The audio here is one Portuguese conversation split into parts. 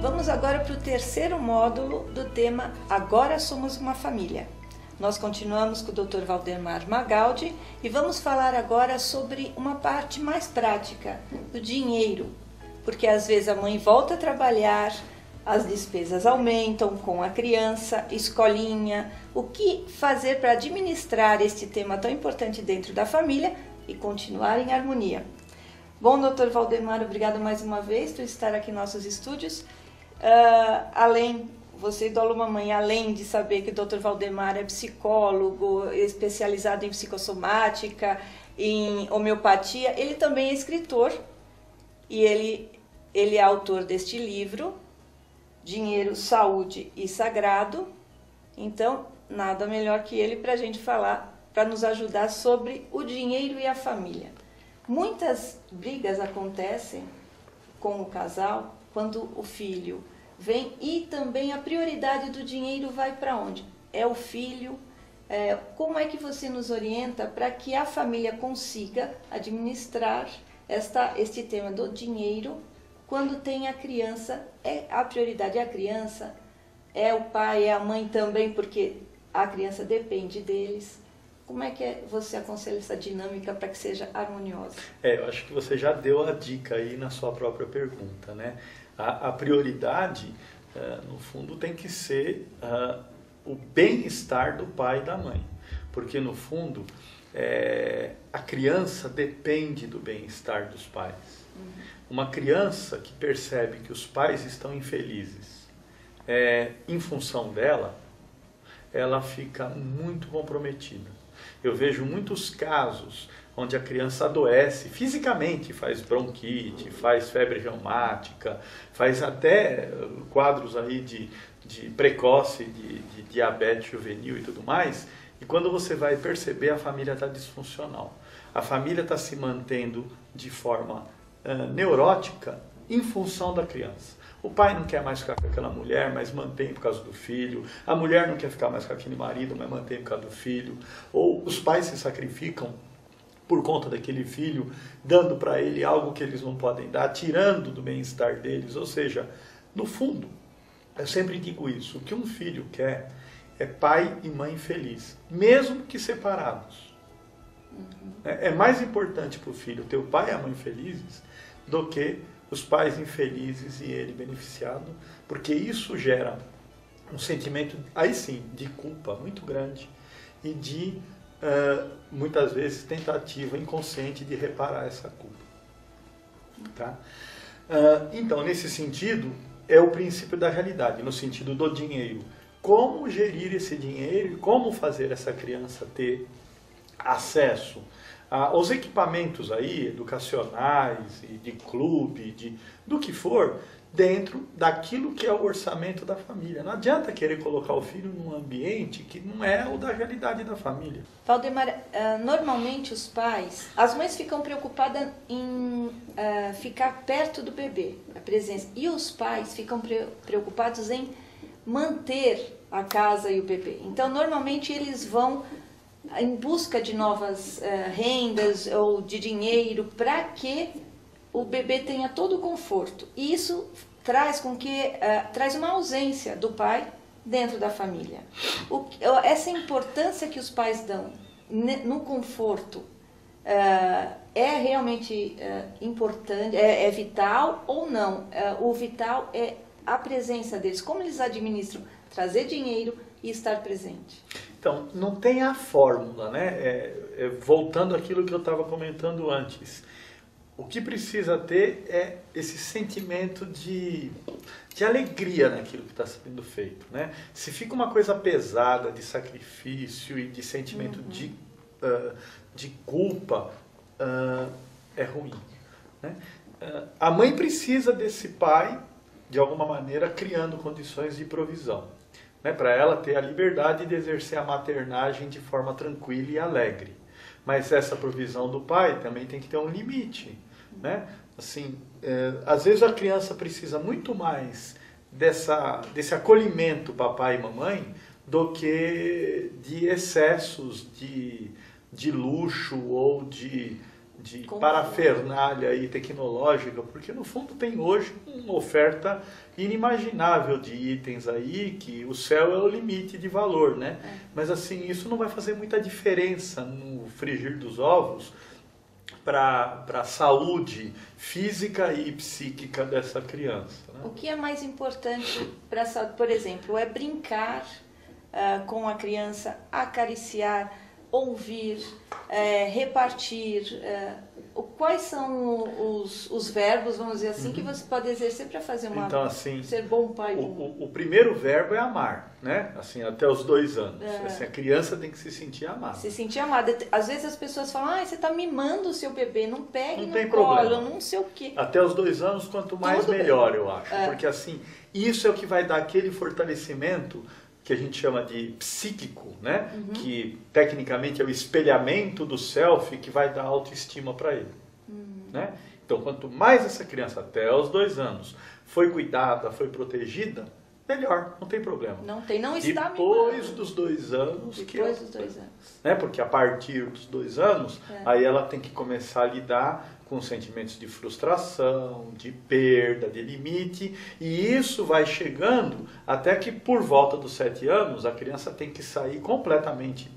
Vamos agora para o terceiro módulo do tema Agora Somos uma Família. Nós continuamos com o Dr. Valdemar Magaldi e vamos falar agora sobre uma parte mais prática, do dinheiro. Porque às vezes a mãe volta a trabalhar, as despesas aumentam com a criança, escolinha. O que fazer para administrar este tema tão importante dentro da família e continuar em harmonia? Bom, Dr. Valdemar, obrigado mais uma vez por estar aqui em nossos estúdios. Você, Dolo Mamãe, além de saber que o Dr. Valdemar é psicólogo, especializado em psicossomática, em homeopatia, ele também é escritor e ele é autor deste livro, Dinheiro, Saúde e Sagrado. Então, nada melhor que ele para a gente falar, para nos ajudar sobre o dinheiro e a família. Muitas brigas acontecem com o casal quando o filho vem e também a prioridade do dinheiro vai para onde? É o filho. Como é que você nos orienta para que a família consiga administrar este tema do dinheiro quando tem a criança? A prioridade é a criança, é o pai, é a mãe também, porque a criança depende deles. Como é que você aconselha essa dinâmica para que seja harmoniosa? Eu acho que você já deu a dica aí na sua própria pergunta, né? A prioridade, no fundo, tem que ser o bem-estar do pai e da mãe. Porque, no fundo, a criança depende do bem-estar dos pais. Uma criança que percebe que os pais estão infelizes em função dela, ela fica muito comprometida. Eu vejo muitos casos onde a criança adoece fisicamente, faz bronquite, faz febre reumática, faz até quadros aí de precoce, de diabetes juvenil e tudo mais, e quando você vai perceber, a família está disfuncional. A família está se mantendo de forma neurótica em função da criança. O pai não quer mais ficar com aquela mulher, mas mantém por causa do filho. A mulher não quer ficar mais com aquele marido, mas mantém por causa do filho. Ou os pais se sacrificam por conta daquele filho, dando para ele algo que eles não podem dar, tirando do bem-estar deles. Ou seja, no fundo, eu sempre digo isso, o que um filho quer é pai e mãe felizes, mesmo que separados. É mais importante para o filho ter o pai e a mãe felizes do que os pais infelizes e ele beneficiado, porque isso gera um sentimento, aí sim, de culpa muito grande e de, muitas vezes, tentativa inconsciente de reparar essa culpa. Tá? Então, nesse sentido, é o princípio da realidade, no sentido do dinheiro. Como gerir esse dinheiro e como fazer essa criança ter acesso aos equipamentos aí, educacionais, e de clube, do que for, dentro daquilo que é o orçamento da família. Não adianta querer colocar o filho num ambiente que não é o da realidade da família. Valdemar, normalmente as mães ficam preocupadas em ficar perto do bebê, a presença, e os pais ficam preocupados em manter a casa e o bebê. Então, normalmente eles vão em busca de novas rendas ou de dinheiro para que o bebê tenha todo o conforto. E isso traz traz uma ausência do pai dentro da família. Essa importância que os pais dão no conforto é realmente importante, é vital ou não? O vital é a presença deles. Como eles administram trazer dinheiro e estar presente? Então, não tem a fórmula, né? Voltando àquilo que eu estava comentando antes. O que precisa ter é esse sentimento de alegria naquilo que está sendo feito, né? Se fica uma coisa pesada de sacrifício e de sentimento de culpa, é ruim, né? A mãe precisa desse pai, de alguma maneira, criando condições de provisão, né, para ela ter a liberdade de exercer a maternagem de forma tranquila e alegre. Mas essa provisão do pai também tem que ter um limite, né? Assim, às vezes a criança precisa muito mais desse acolhimento papai e mamãe do que de excessos de luxo ou de de Conforto. parafernália aí tecnológica, porque no fundo tem hoje uma oferta inimaginável de itens aí, que o céu é o limite de valor, né? Mas assim, isso não vai fazer muita diferença no frigir dos ovos para a saúde física e psíquica dessa criança, né? O que é mais importante para a saúde, por exemplo, é brincar com a criança, acariciar, ouvir, repartir. Quais são os verbos, vamos dizer assim, que você pode exercer para fazer então, assim, ser bom pai? O primeiro verbo é amar, né? Assim, até os 2 anos. Assim, a criança tem que se sentir amada. Se sentir amada. Às vezes as pessoas falam, você está mimando o seu bebê, não pegue no tem colo, problema. não sei o quê. Até os 2 anos, quanto mais Tudo melhor, bem. eu acho. Porque assim, isso é o que vai dar aquele fortalecimento que a gente chama de psíquico, né? Que tecnicamente é o espelhamento do self que vai dar autoestima para ele. Né? Então, quanto mais essa criança até os 2 anos foi cuidada, foi protegida, melhor, não tem problema. Não está Depois dos 2 anos, Depois dos 2 anos. Né? Porque a partir dos 2 anos, aí ela tem que começar a lidar com sentimentos de frustração, de perda, de limite, e isso vai chegando até que por volta dos 7 anos a criança tem que sair completamente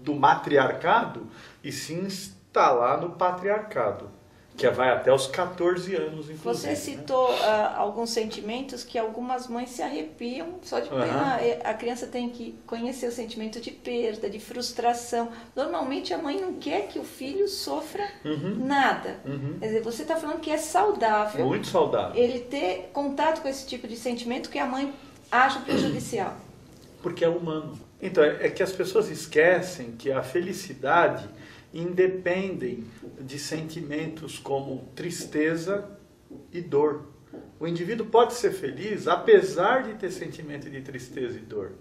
do matriarcado e se instalar no patriarcado, que vai até os 14 anos, inclusive. Você citou alguns sentimentos que algumas mães se arrepiam só de pensar. A criança tem que conhecer o sentimento de perda, de frustração. Normalmente a mãe não quer que o filho sofra nada. Quer dizer, você está falando que é saudável. Muito saudável. Ele ter contato com esse tipo de sentimento que a mãe acha prejudicial. Porque é humano. Então, é que as pessoas esquecem que a felicidade independem de sentimentos como tristeza e dor. O indivíduo pode ser feliz apesar de ter sentimento de tristeza e dor.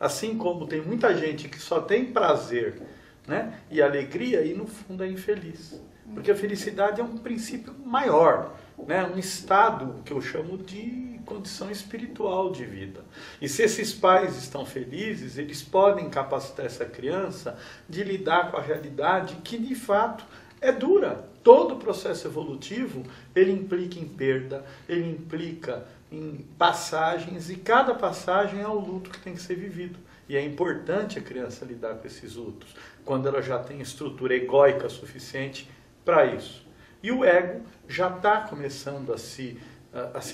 Assim como tem muita gente que só tem prazer, né, e alegria e no fundo é infeliz. Porque a felicidade é um princípio maior, né, um estado que eu chamo de condição espiritual de vida. E se esses pais estão felizes, eles podem capacitar essa criança de lidar com a realidade que de fato é dura. Todo o processo evolutivo, ele implica em perda, ele implica em passagens, e cada passagem é um luto que tem que ser vivido. E é importante a criança lidar com esses lutos, quando ela já tem estrutura egóica suficiente para isso. E o ego já está começando a se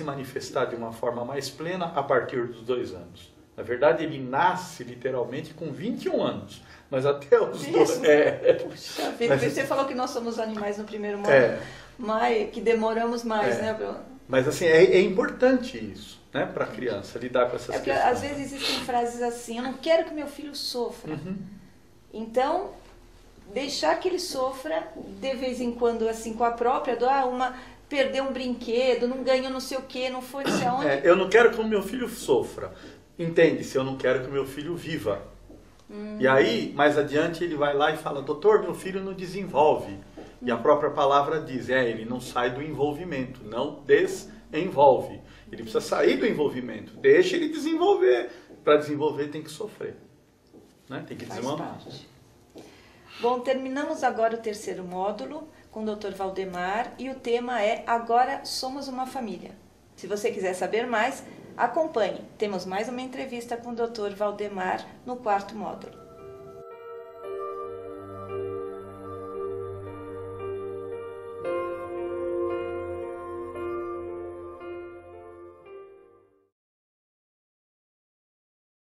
manifestar de uma forma mais plena a partir dos 2 anos. Na verdade, ele nasce literalmente com 21 anos, mas até os 2... Puxa vida, você falou que nós somos animais no primeiro momento, mas que demoramos mais, né? Mas assim, é importante isso, né, para a criança lidar com essas questões. Porque às vezes existem frases assim, eu não quero que meu filho sofra. Então, deixar que ele sofra de vez em quando, assim, com a própria dor, perdeu um brinquedo, não ganhou não sei o que, não foi não sei aonde. Eu não quero que o meu filho sofra. Entende-se, eu não quero que o meu filho viva. E aí, mais adiante, ele vai lá e fala, doutor, meu filho não desenvolve. E a própria palavra diz, ele não sai do envolvimento, não desenvolve. Ele precisa sair do envolvimento, deixa ele desenvolver. Para desenvolver tem que sofrer, né? Tem que desmamar. Bom, terminamos agora o 3º módulo com o Dr. Valdemar e o tema é Agora Somos uma Família. Se você quiser saber mais, acompanhe. Temos mais uma entrevista com o Dr. Valdemar no 4º módulo.